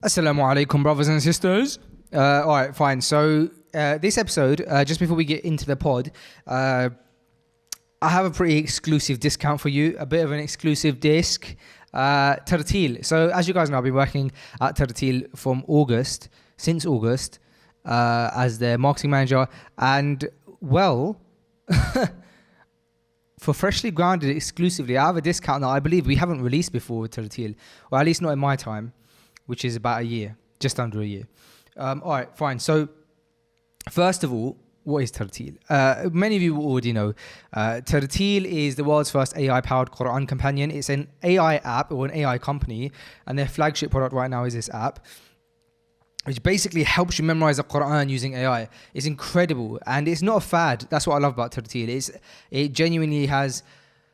Assalamu alaikum, brothers and sisters. All right, fine. So this episode, just before we get into the pod, I have a pretty exclusive discount for you, a bit of an exclusive disc. Tartil. So as you guys know, I've been working at Tartil since August, as their marketing manager. And well, for Freshly Grounded exclusively, I have a discount that I believe we haven't released before with Tartil, or at least not in my time, which is about a year, just under a year. All right, fine. So first of all, what is Tartil? Many of you will already know. Tartil is the world's first AI-powered Quran companion. It's an AI app or an AI company, and their flagship product right now is this app, which basically helps you memorize the Quran using AI. It's incredible, and it's not a fad. That's what I love about Tartil. It genuinely has,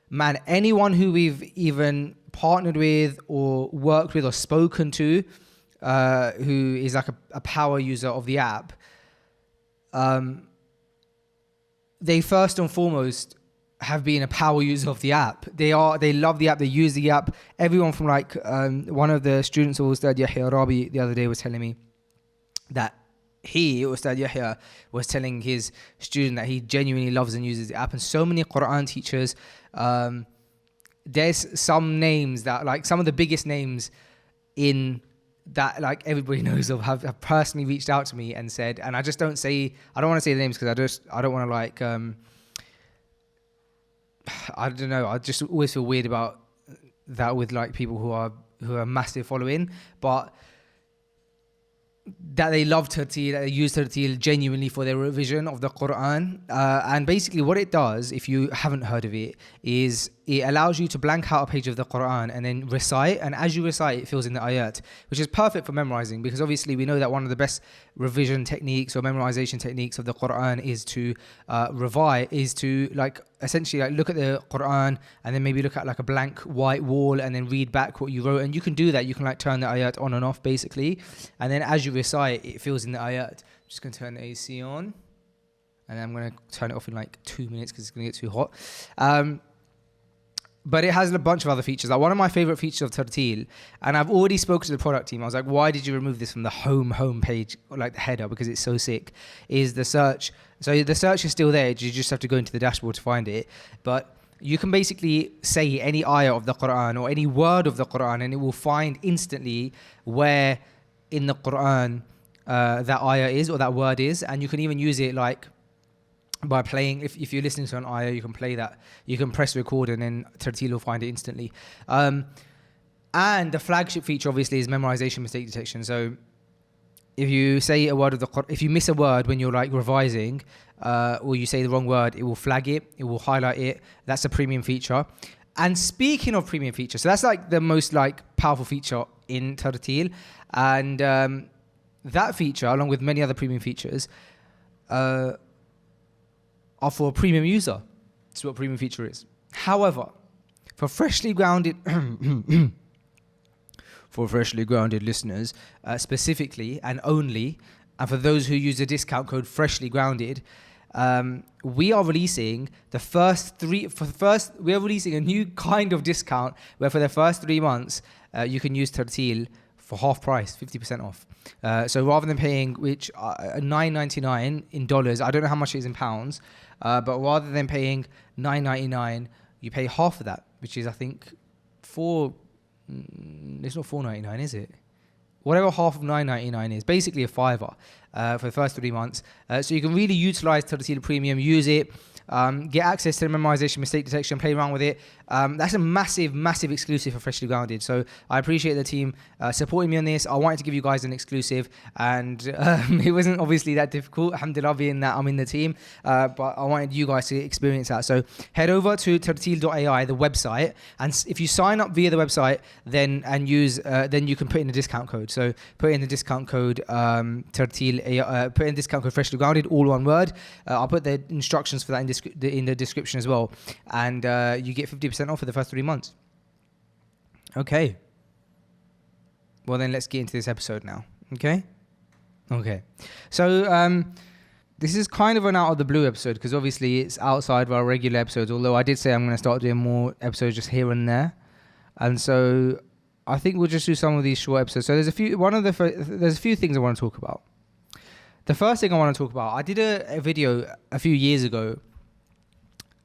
man, anyone who we've even partnered with or worked with or spoken to who is like a power user of the app, they first and foremost have been a power user of the app. They love the app, they use the app. Everyone from one of the students of Ustad Yahya Rabi the other day was telling me that Ustad Yahya was telling his student that he genuinely loves and uses the app. And so many Quran teachers, there's some names that, like, some of the biggest names in that, like, everybody knows of, have personally reached out to me and said, and I don't want to say the names because I don't want to I don't know, I just always feel weird about that with like people who are massive following, but that they love Tartil, that they use Tartil genuinely for their revision of the Quran. And basically what it does, if you haven't heard of it, is it allows you to blank out a page of the Quran and then recite. And as you recite, it fills in the ayat, which is perfect for memorizing, because obviously we know that one of the best revision techniques or memorization techniques of the Quran is to essentially look at the Quran and then maybe look at like a blank white wall and then read back what you wrote. And you can do that. You can turn the ayat on and off basically. And then as you recite, it fills in the ayat. I'm just going to turn the AC on, and I'm going to turn it off in 2 minutes because it's going to get too hot. But it has a bunch of other features. Like, one of my favorite features of Tartil, and I've already spoken to the product team. I was like, why did you remove this from the home page, or the header, because it's so sick, is the search. So the search is still there. You just have to go into the dashboard to find it. But you can basically say any ayah of the Quran or any word of the Quran, and it will find instantly where in the Quran that ayah is or that word is. And you can even use it by playing, if you're listening to an ayah, you can play that. You can press record and then Tartil will find it instantly. And the flagship feature obviously is memorization mistake detection. So if you say a word of the Quran, if you miss a word when you're revising, or you say the wrong word, it will flag it, it will highlight it. That's a premium feature. And speaking of premium features, so that's the most powerful feature in Tartil. And that feature, along with many other premium features, are for a premium user. That's what a premium feature is. However, for freshly grounded listeners specifically and only, and for those who use the discount code freshly grounded, we are releasing we are releasing a new kind of discount where for the first 3 months you can use Tartil for half price, 50% off. So rather than paying $9.99 in dollars, I don't know how much it is in pounds, but rather than paying $9.99, you pay half of that, which is, I think, it's not $4.99, is it? Whatever half of $9.99 is, basically a $5 for the first 3 months. So you can really utilize Tartil Premium, use it, get access to the memorization mistake detection, play around with it. That's a massive exclusive for Freshly Grounded. So I appreciate the team supporting me on this. I wanted to give you guys an exclusive, and it wasn't obviously that difficult, alhamdulillah, being that I'm in the team, but I wanted you guys to experience that. So head over to tartil.ai, the website, and if you sign up via the website, then you can put in the discount code. So put in the discount code Tartil, put in discount code Freshly Grounded, all one word. I'll put the instructions for that in the description as well, and you get 50% off for the first 3 months. Okay. Well, then let's get into this episode now. Okay. So this is kind of an out of the blue episode because obviously it's outside of our regular episodes. Although I did say I'm going to start doing more episodes just here and there, and so I think we'll just do some of these short episodes. So there's a few things I want to talk about. The first thing I want to talk about, I did a video a few years ago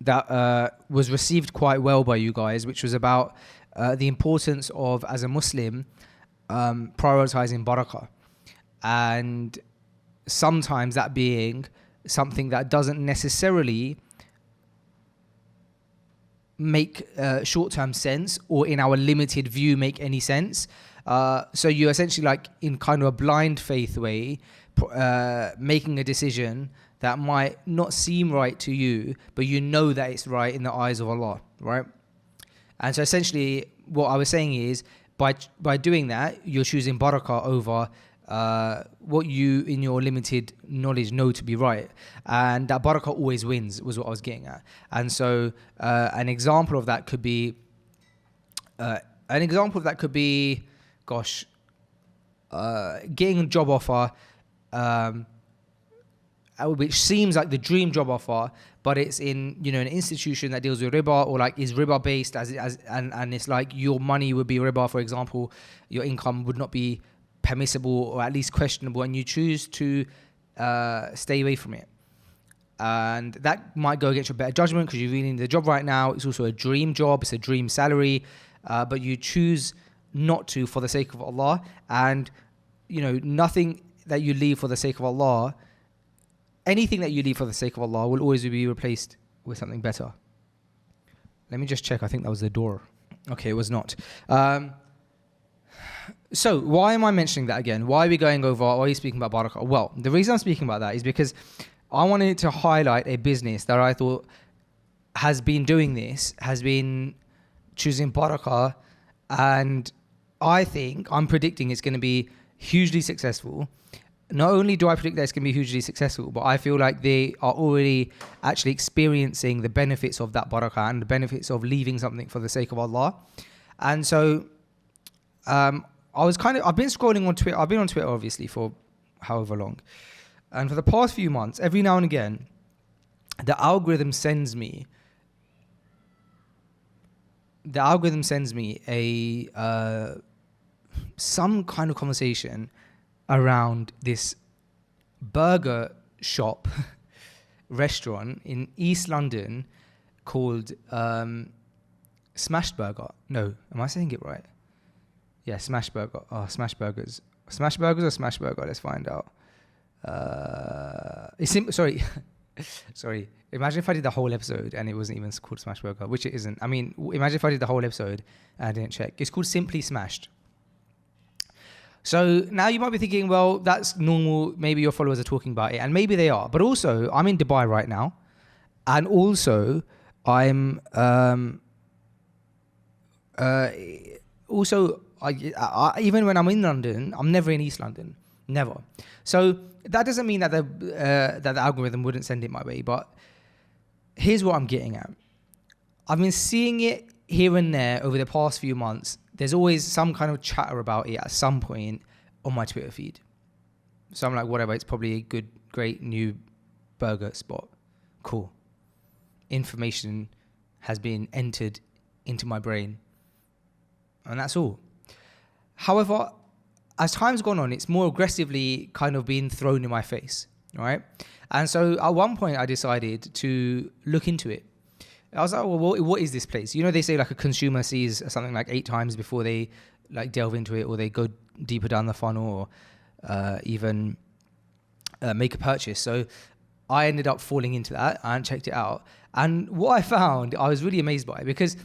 that was received quite well by you guys, which was about the importance of, as a Muslim, prioritizing barakah, and sometimes that being something that doesn't necessarily make short-term sense, or in our limited view make any sense. So you're essentially like in kind of a blind faith way, making a decision that might not seem right to you, but you know that it's right in the eyes of Allah, right? And so essentially what I was saying is, by doing that, you're choosing barakah over what you, in your limited knowledge, know to be right. And that barakah always wins, was what I was getting at. And so an example of that could be, getting a job offer, which seems like the dream job offer, but it's in, you know, an institution that deals with riba, or like is riba based, and it's like your money would be riba, for example, your income would not be permissible, or at least questionable, and you choose to stay away from it. And that might go against your better judgment because you're really in the job right now. It's also a dream job, it's a dream salary, but you choose not to for the sake of Allah. And, you know, nothing that you leave for the sake of Allah, anything that you leave for the sake of Allah will always be replaced with something better. Let me just check. I think that was the door. Okay, it was not. So why am I mentioning that again? Why are we going over, why are you speaking about barakah? Well, the reason I'm speaking about that is because I wanted to highlight a business that I thought has been doing this, has been choosing barakah, and I'm predicting it's going to be hugely successful. Not only do I predict that it's going to be hugely successful, but I feel like they are already actually experiencing the benefits of that barakah and the benefits of leaving something for the sake of Allah. And so I've been scrolling on Twitter. I've been on Twitter obviously for however long. And for the past few months, every now and again, the algorithm sends me a some kind of conversation around this burger shop restaurant in East London called Smashburger. No, am I saying it right? Yeah, Smashburger. Oh, Smashburgers. Smashburgers or Smashburger? Let's find out. Sorry. Sorry. Imagine if I did the whole episode and it wasn't even called Smashburger, which it isn't. I mean, imagine if I did the whole episode and I didn't check. It's called Simply Smashed. So now you might be thinking, well, that's normal. Maybe your followers are talking about it, and maybe they are. But also, I'm in Dubai right now, and also I'm even when I'm in London, I'm never in East London, never. So that doesn't mean that the algorithm wouldn't send it my way. But here's what I'm getting at. I've been seeing it here and there over the past few months. There's always some kind of chatter about it at some point on my Twitter feed. So I'm like, whatever, it's probably a great new burger spot. Cool. Information has been entered into my brain. And that's all. However, as time's gone on, it's more aggressively kind of been thrown in my face, right? And so at one point I decided to look into it. I was like, well, what is this place? You know, they say like a consumer sees something like 8 times before they like delve into it, or they go deeper down the funnel, or even make a purchase. So I ended up falling into that and checked it out. And what I found, I was really amazed by, because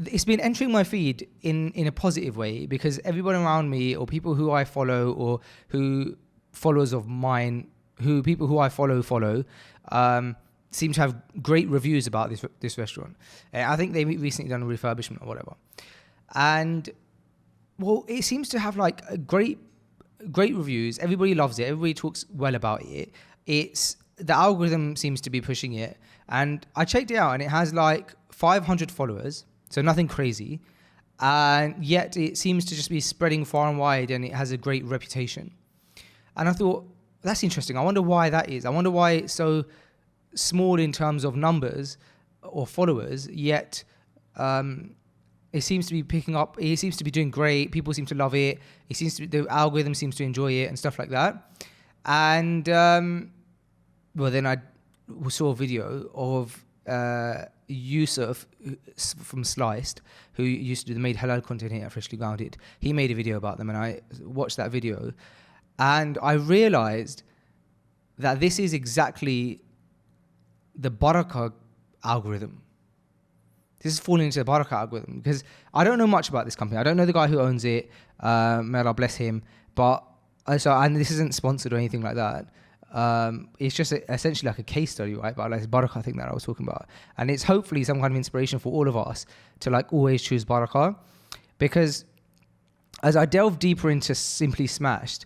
it's been entering my feed in a positive way, because everyone around me, or people who I follow, or who followers of mine, people who I follow, seem to have great reviews about this restaurant. I think they recently done a refurbishment or whatever. And, well, it seems to have like a great reviews. Everybody loves it. Everybody talks well about it. The algorithm seems to be pushing it. And I checked it out, and it has like 500 followers. So nothing crazy. And yet it seems to just be spreading far and wide, and it has a great reputation. And I thought, that's interesting. I wonder why that is. I wonder why it's so small in terms of numbers or followers, yet it seems to be picking up. He seems to be doing great. People seem to love it. The algorithm seems to enjoy it and stuff like that. And well, then I saw a video of Yusuf from Sliced, who used to do the made halal content here at Freshly Grounded. He made a video about them, and I watched that video, and I realized that this is exactly the Barakah algorithm. This is falling into the Barakah algorithm, because I don't know much about this company. I don't know the guy who owns it. May Allah bless him. But and this isn't sponsored or anything like that. It's just essentially like a case study, right? But like Barakah thing that I was talking about, and it's hopefully some kind of inspiration for all of us to like always choose Barakah, because as I delve deeper into Simply Smashed,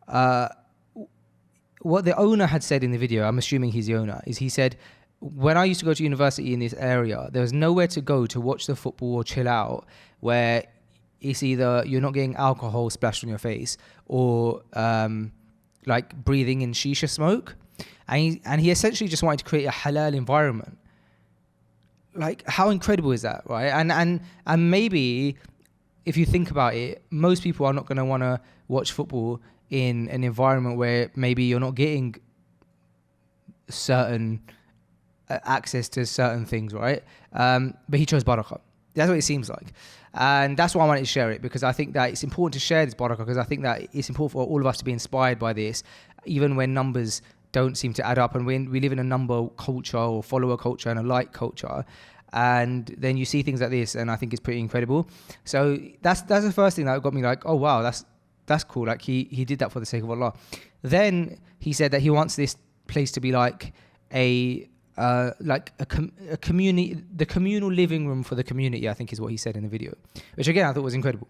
what the owner had said in the video, I'm assuming he's the owner, is he said, when I used to go to university in this area, there was nowhere to go to watch the football or chill out where it's either you're not getting alcohol splashed on your face or like breathing in shisha smoke. And he essentially just wanted to create a halal environment. Like, how incredible is that, right? And maybe if you think about it, most people are not going to want to watch football in an environment where maybe you're not getting certain access to certain things, right? But he chose Barakah. That's what it seems like. And that's why I wanted to share it, because I think that it's important to share this Barakah, because I think that it's important for all of us to be inspired by this, even when numbers don't seem to add up, and we live in a number culture or follower culture and a like culture, and then you see things like this, and I think it's pretty incredible. So that's the first thing that got me like, oh wow, that's cool. Like he did that for the sake of Allah. Then he said that he wants this place to be like a community, the communal living room for the community, I think is what he said in the video, which again I thought was incredible.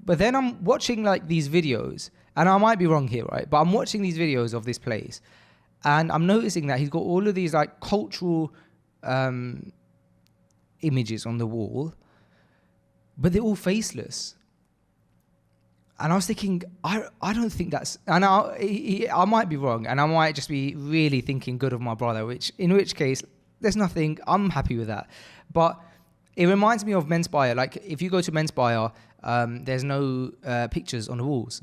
But then I'm watching like these videos, and I might be wrong here, right? But I'm watching these videos of this place, and I'm noticing that he's got all of these like cultural images on the wall, but they're all faceless. And I was thinking, I don't think that's... And I might be wrong, and I might just be really thinking good of my brother, in which case, there's nothing... I'm happy with that. But it reminds me of Men's Buyer. Like, if you go to Men's Buyer, there's no pictures on the walls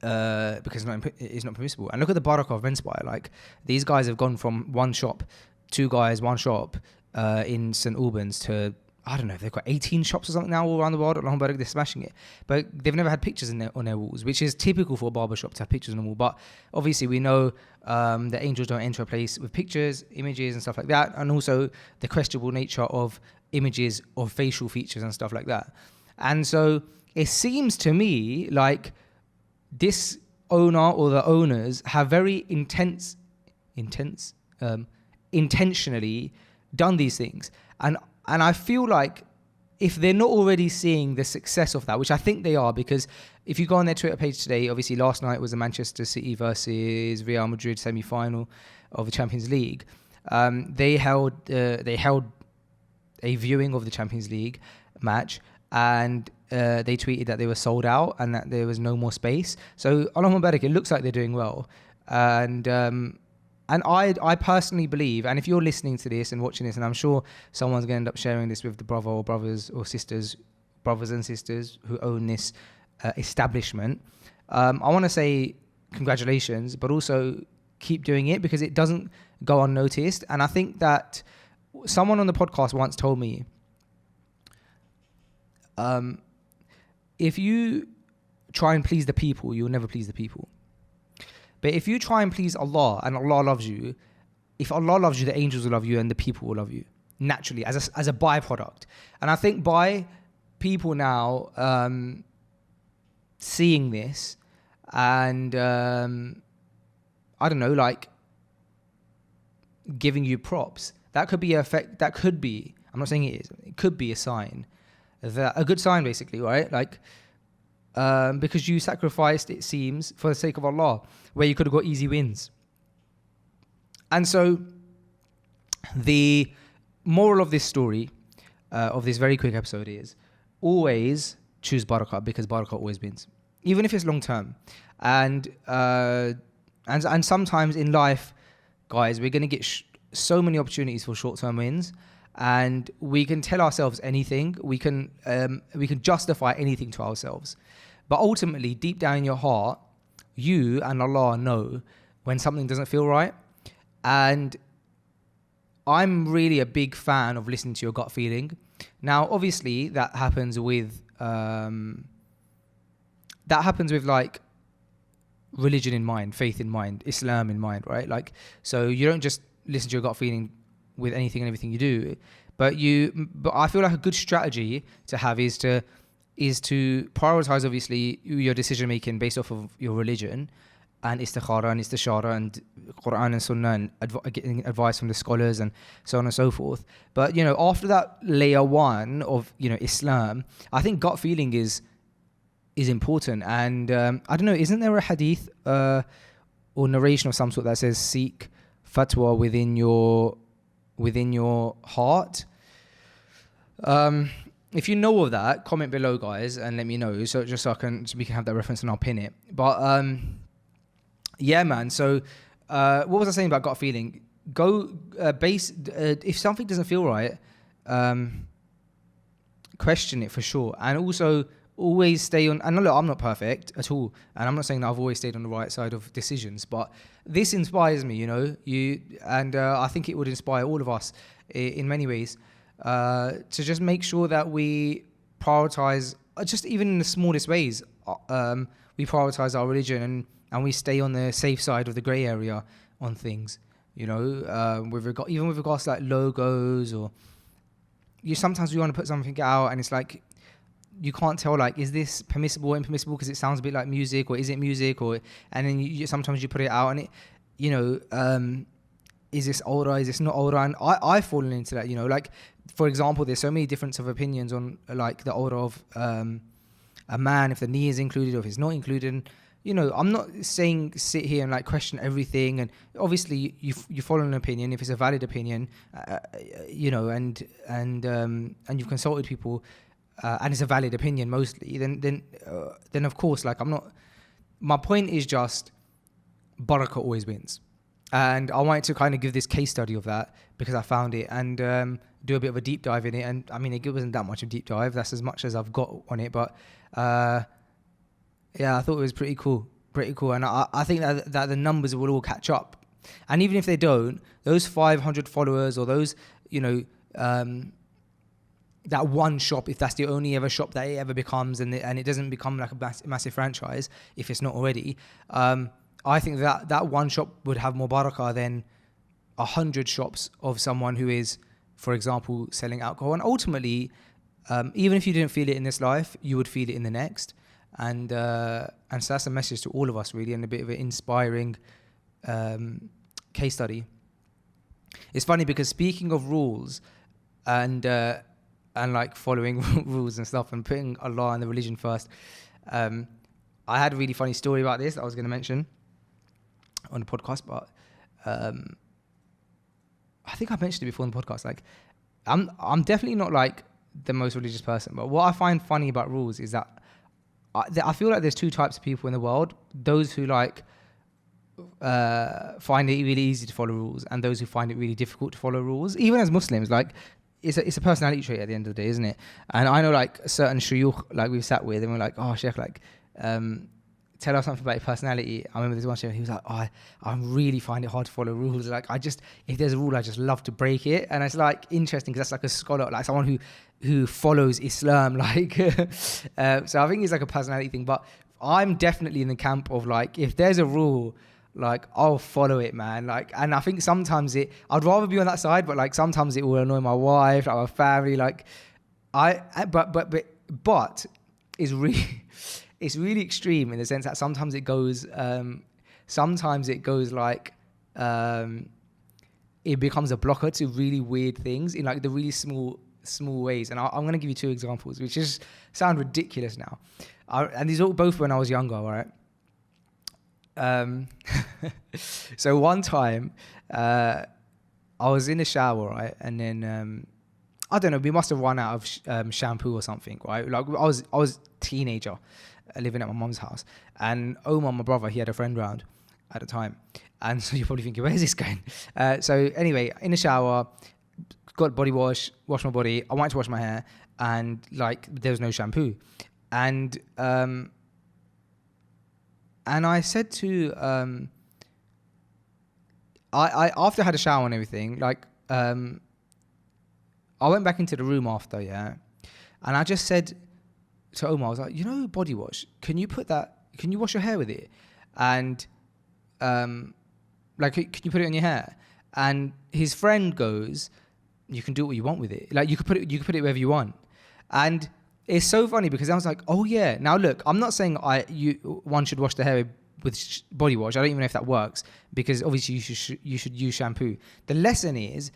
because it's not permissible. And look at the Barakah of Men's Buyer. Like, these guys have gone from one shop, two guys, one shop in St. Albans to... I don't know if they've got 18 shops or something now all around the world. Alhamdulillah, they're smashing it. But they've never had pictures on their walls, which is typical for a barbershop to have pictures on the wall. But obviously we know that angels don't enter a place with pictures, images and stuff like that. And also the questionable nature of images of facial features and stuff like that. And so it seems to me like this owner or the owners have very intentionally done these things. And I feel like if they're not already seeing the success of that, which I think they are, because if you go on their Twitter page today, obviously last night was the Manchester City versus Real Madrid semi-final of the Champions League. They held a viewing of the Champions League match, and they tweeted that they were sold out and that there was no more space. So Allahumma barak, it looks like they're doing well. And I personally believe, and if you're listening to this and watching this, and I'm sure someone's going to end up sharing this with the brothers and sisters who own this establishment, I want to say congratulations, but also keep doing it, because it doesn't go unnoticed. And I think that someone on the podcast once told me, if you try and please the people, you'll never please the people. But if you try and please Allah and Allah loves you, if Allah loves you, the angels will love you and the people will love you naturally as a byproduct. And I think by people now seeing this and I don't know, like giving you props, that could be I'm not saying it is, it could be a sign, a good sign basically, right? Like because you sacrificed, it seems, for the sake of Allah, where you could have got easy wins. And so the moral of this story, of this very quick episode, is always choose Barakah, because Barakah always wins, even if it's long term. And sometimes in life, guys, we're going to get so many opportunities for short term wins, and we can tell ourselves anything. We can justify anything to ourselves, but ultimately, deep down in your heart, you and Allah know when something doesn't feel right. And I'm really a big fan of listening to your gut feeling. Now, obviously, that happens with like religion in mind, faith in mind, Islam in mind, right? Like, so you don't just listen to your gut feeling with anything and everything you do, but I feel like a good strategy to have is to prioritize, obviously, your decision making based off of your religion, and istikhara and istishara and Quran and Sunnah, and getting advice from the scholars and so on and so forth. But, you know, after that layer one of, you know, Islam, I think gut feeling is important. And I don't know, isn't there a hadith or narration of some sort that says seek fatwa within your heart? If you know of that, comment below, guys, and let me know, so we can have that reference and I'll pin it. But yeah, man. So what was I saying about gut feeling? If something doesn't feel right, question it for sure, and also always stay on. And look, I'm not perfect at all, and I'm not saying that I've always stayed on the right side of decisions, but this inspires me, you know. I think it would inspire all of us in many ways to just make sure that we prioritize, just even in the smallest ways, we prioritize our religion and we stay on the safe side of the grey area on things, you know, with regards to like logos, or sometimes we want to put something out and it's like, you can't tell, like, is this permissible or impermissible because it sounds a bit like music, or is it music, and then sometimes you put it out and it, you know, is this aura, is this not aura? And I've fallen into that, you know, like, for example, there's so many difference of opinions on like the aura of a man, if the knee is included or if it's not included. And, you know, I'm not saying sit here and like question everything, and obviously you follow an opinion if it's a valid opinion, you know, and you've consulted people, and it's a valid opinion mostly, then of course, like, I'm not. My point is just Barakah always wins, and I wanted to kind of give this case study of that because I found it, and do a bit of a deep dive in it. And I mean, it wasn't that much of a deep dive. That's as much as I've got on it, but. Yeah, I thought it was pretty cool, and I think that the numbers will all catch up, and even if they don't, those 500 followers or those, you know, that one shop, if that's the only ever shop that it ever becomes, and it doesn't become like a massive franchise, if it's not already, I think that one shop would have more barakah than 100 shops of someone who is, for example, selling alcohol. And ultimately, even if you didn't feel it in this life, you would feel it in the next. And so that's a message to all of us, really, and a bit of an inspiring case study. It's funny because speaking of rules and like following rules and stuff and putting Allah and the religion first, I had a really funny story about this that I was going to mention on the podcast, but I think I mentioned it before in the podcast. Like, I'm definitely not like the most religious person, but what I find funny about rules is that I feel like there's two types of people in the world: those who like find it really easy to follow rules, and those who find it really difficult to follow rules. Even as Muslims, like, it's a personality trait at the end of the day, isn't it? And I know, like, certain shuyukh, like, we've sat with and we're like, oh, Sheikh, like, tell us something about your personality. I remember this one Sheikh, he was like, I really find it hard to follow rules. Like, if there's a rule, I just love to break it. And it's like interesting because that's like a scholar, like someone who follows Islam, like, so I think it's like a personality thing. But I'm definitely in the camp of, like, if there's a rule, like, I'll follow it, man. Like, and I think sometimes I'd rather be on that side, but like sometimes it will annoy my wife, like my family. Like, but it's really extreme in the sense that sometimes it goes like, it becomes a blocker to really weird things in like the really small ways. And I'm going to give you two examples, which just sound ridiculous now. And these are both when I was younger, all right? So one time, I was in the shower, right? And then, I don't know, we must have run out of shampoo or something, right? Like, I was a teenager living at my mum's house, and Omar, my brother, he had a friend round at the time. And so you're probably thinking, where's this going? So anyway, in the shower, got body wash, washed my body. I wanted to wash my hair, and like there was no shampoo, and I said to I after I had a shower and everything, like I went back into the room after, yeah, and I just said to Omar, I was like, you know, body wash, can you wash your hair with it? And like, can you put it in your hair? And his friend goes, you can do what you want with it. Like, you could put it wherever you want. And it's so funny because I was like, oh yeah. Now look, I'm not saying one should wash the hair with body wash. I don't even know if that works, because obviously you should use shampoo. The lesson is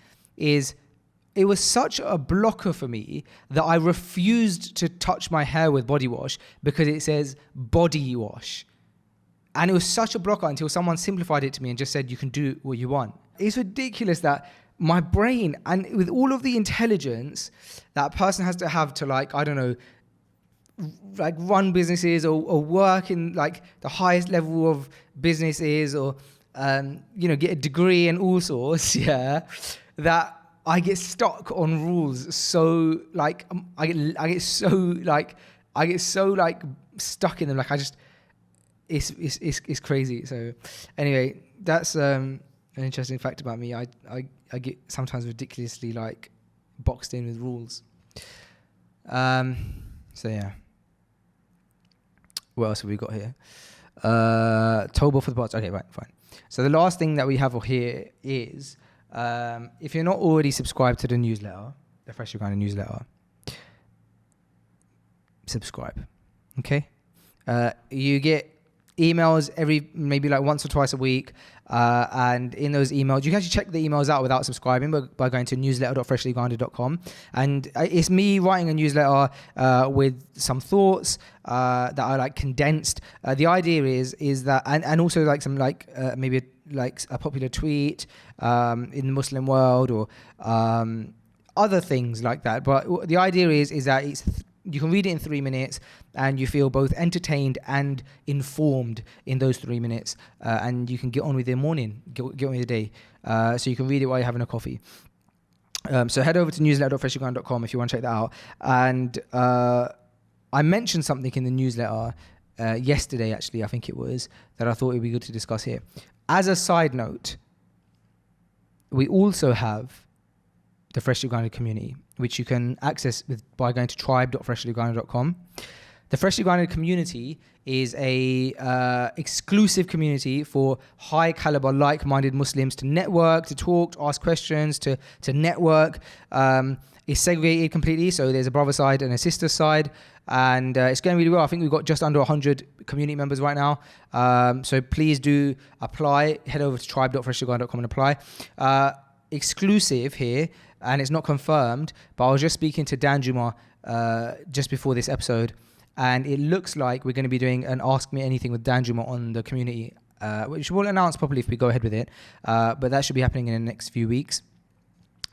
it was such a blocker for me that I refused to touch my hair with body wash because it says body wash. And it was such a blocker until someone simplified it to me and just said, you can do what you want. It's ridiculous that my brain, and with all of the intelligence that a person has to have to, like, I don't know, like run businesses or work in like the highest level of businesses, or, you know, get a degree and all sorts, yeah, that I get stuck on rules. So like, I get so stuck in them. Like it's crazy. So anyway, that's an interesting fact about me. I get sometimes ridiculously like boxed in with rules. So yeah. What else have we got here? Toba for the pods. Okay, right, fine. So the last thing that we have here is, if you're not already subscribed to the newsletter, the Freshly Grounded newsletter, subscribe. Okay? You get emails maybe like once or twice a week, and in those emails you can actually check the emails out without subscribing by going to newsletter.freshlygrounded.com, and it's me writing a newsletter with some thoughts that are like condensed. The idea is that, and also like some like maybe like a popular tweet in the Muslim world, or other things like that. But the idea is that you can read it in 3 minutes, and you feel both entertained and informed in those 3 minutes, and you can get on with your morning, get on with your day. So you can read it while you're having a coffee. So head over to newsletter.freshlygrounded.com if you want to check that out. And I mentioned something in the newsletter yesterday, actually, I think it was, that I thought it would be good to discuss here. As a side note, we also have the Freshly Grounded community, which you can access by going to tribe.freshlygrounded.com. The Freshly Grounded community is a exclusive community for high caliber, like-minded Muslims to network, to talk, to ask questions, to network. It's segregated completely, so there's a brother side and a sister side, and it's going really well. I think we've got just under 100 community members right now. So please do apply. Head over to tribe.freshlygrounded.com and apply. Exclusive here, and it's not confirmed, but I was just speaking to Dan Juma just before this episode, and it looks like we're going to be doing an Ask Me Anything with Dan Juma on the community, which we'll announce properly if we go ahead with it, but that should be happening in the next few weeks.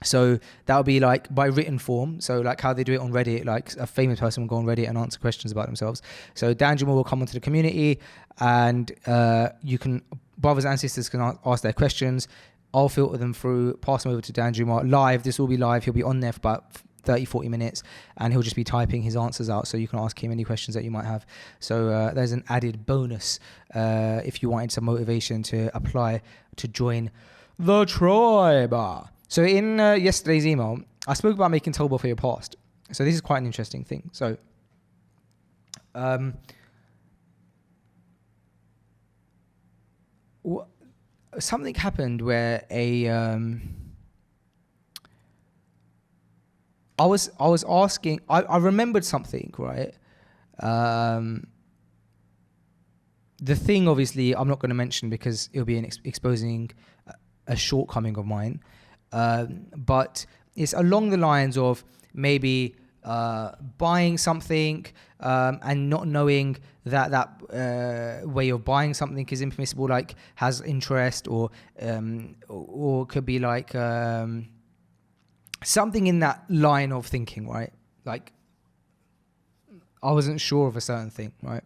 So that'll be like by written form, so like how they do it on Reddit, like a famous person will go on Reddit and answer questions about themselves. So Dan Juma will come onto the community, and brothers and sisters can ask their questions. I'll filter them through, pass them over to Dan Juma live. This will be live. He'll be on there for about 30-40 minutes, and he'll just be typing his answers out, so you can ask him any questions that you might have. So there's an added bonus if you wanted some motivation to apply to join the tribe. So in yesterday's email, I spoke about making Toba for your past. So this is quite an interesting thing. So something happened where I was asking, I remembered something, right? The thing, obviously, I'm not going to mention because it'll be exposing a shortcoming of mine. But it's along the lines of maybe buying something and not knowing that way of buying something is impermissible, like has interest, or could be like something in that line of thinking, right? Like I wasn't sure of a certain thing, right?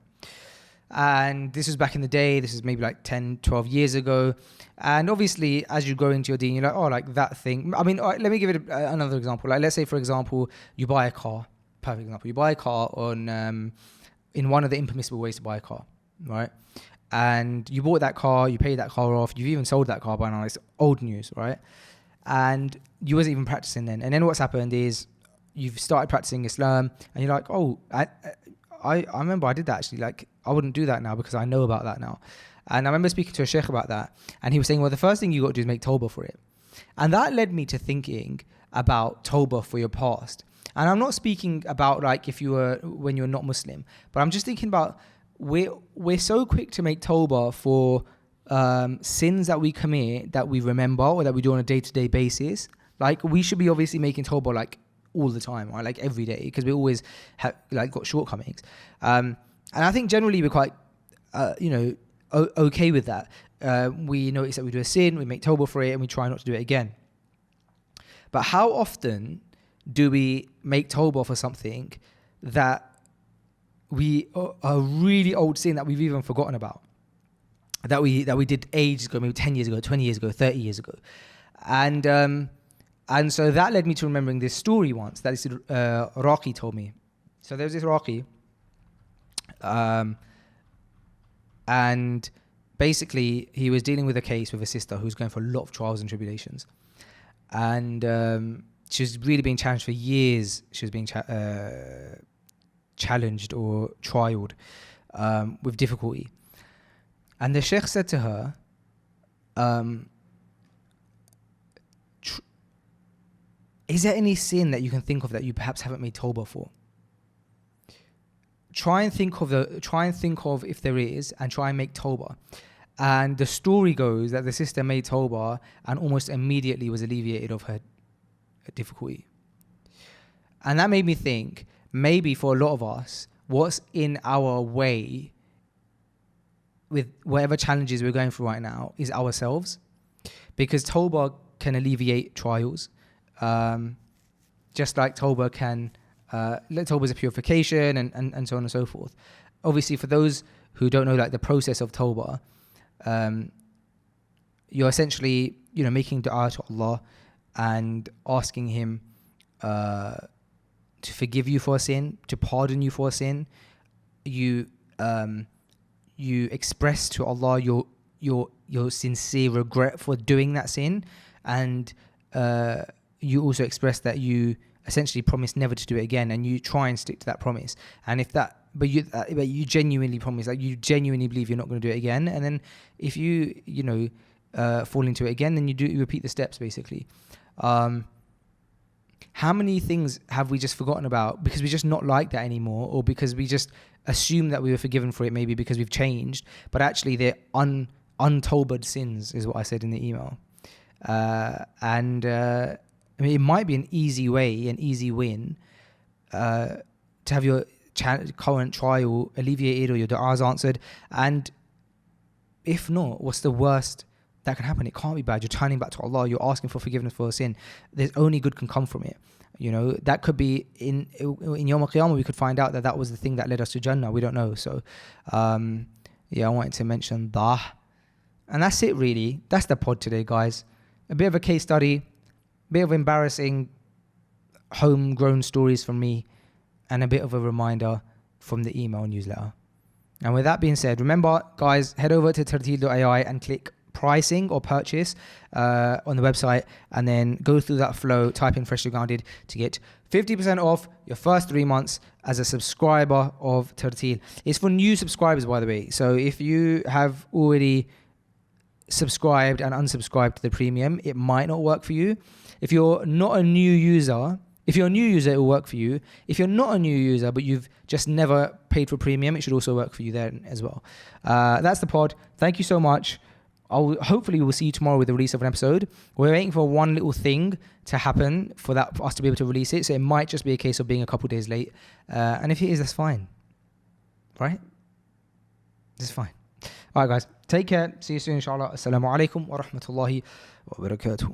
And this was back in the day. This is maybe like 10, 12 years ago. And obviously, as you grow into your deen, you're like, oh, like that thing. I mean, let me give it another example. Like, let's say, for example, you buy a car. Perfect example. You buy a car in one of the impermissible ways to buy a car, right? And you bought that car, you paid that car off, you've even sold that car by now. It's old news, right? And you wasn't even practicing then. And then what's happened is you've started practicing Islam, and you're like, oh, I remember I did that actually. Like, I wouldn't do that now because I know about that now. And I remember speaking to a sheikh about that, and he was saying, well, the first thing you got to do is make Tawbah for it. And that led me to thinking about Tawbah for your past. And I'm not speaking about like when you're not Muslim, but I'm just thinking about we're so quick to make Tawbah for sins that we commit, that we remember, or that we do on a day-to-day basis. Like, we should be obviously making Tawbah like all the time, right? Like every day, because we always have like got shortcomings. And I think generally we're quite, okay with that. We notice that we do a sin, we make Tawbah for it, and we try not to do it again. But how often do we make Tawbah for something that a really old sin that we've even forgotten about, that we did ages ago, maybe 10 years ago, 20 years ago, 30 years ago? And so that led me to remembering this story once that this Raqi told me. So there was this Raqi, and basically he was dealing with a case with a sister who was going for a lot of trials and tribulations. And she was really being challenged for years. She was being challenged or trialed with difficulty. And the sheikh said to her, is there any sin that you can think of that you perhaps haven't made Tawbah for? Try and think of if there is, and try and make Tawbah. And the story goes that the sister made Tawbah and almost immediately was alleviated of her difficulty. And that made me think, maybe for a lot of us, what's in our way with whatever challenges we're going through right now is ourselves. Because Tawbah can alleviate trials. Just like Tawbah can, Tawbah is a purification and so on and so forth. Obviously, for those who don't know like the process of Tawbah, you're essentially, making dua to Allah and asking Him to forgive you for a sin, to pardon you for a sin. You express to Allah your sincere regret for doing that sin, and you also express that you essentially promise never to do it again, and you try and stick to that promise. And if that, but you genuinely promise, like you genuinely believe you're not going to do it again. And then if you fall into it again, then you repeat the steps basically. How many things have we just forgotten about because we're just not like that anymore, or because we just assume that we were forgiven for it, maybe because we've changed, but actually they're untawbad sins, is what I said in the email. I mean, it might be an easy way, an easy win, to have your current trial alleviated or your du'as answered. And if not, what's the worst that can happen? It can't be bad. You're turning back to Allah. You're asking for forgiveness for a sin. There's only good can come from it. That could be in Yawm al-Qiyamah, we could find out that was the thing that led us to Jannah. We don't know. So, I wanted to mention that. And that's it, really. That's the pod today, guys. A bit of a case study, a bit of embarrassing homegrown stories from me, and a bit of a reminder from the email newsletter. And with that being said, remember, guys, head over to tartil.ai and click pricing or purchase on the website, and then go through that flow, type in Freshly Grounded to get 50% off your first 3 months as a subscriber of Tartil. It's for new subscribers, by the way. So if you have already subscribed and unsubscribed to the premium, it might not work for you. If you're not a new user, it will work for you. If you're not a new user, but you've just never paid for premium, it should also work for you there as well. That's the pod. Thank you so much. Hopefully we'll see you tomorrow with the release of an episode. We're waiting for one little thing to happen for us to be able to release it. So it might just be a case of being a couple days late. And if it is, that's fine. Right? That's fine. All right, guys. Take care. See you soon, inshallah. Assalamu alaikum wa rahmatullahi wa barakatuh.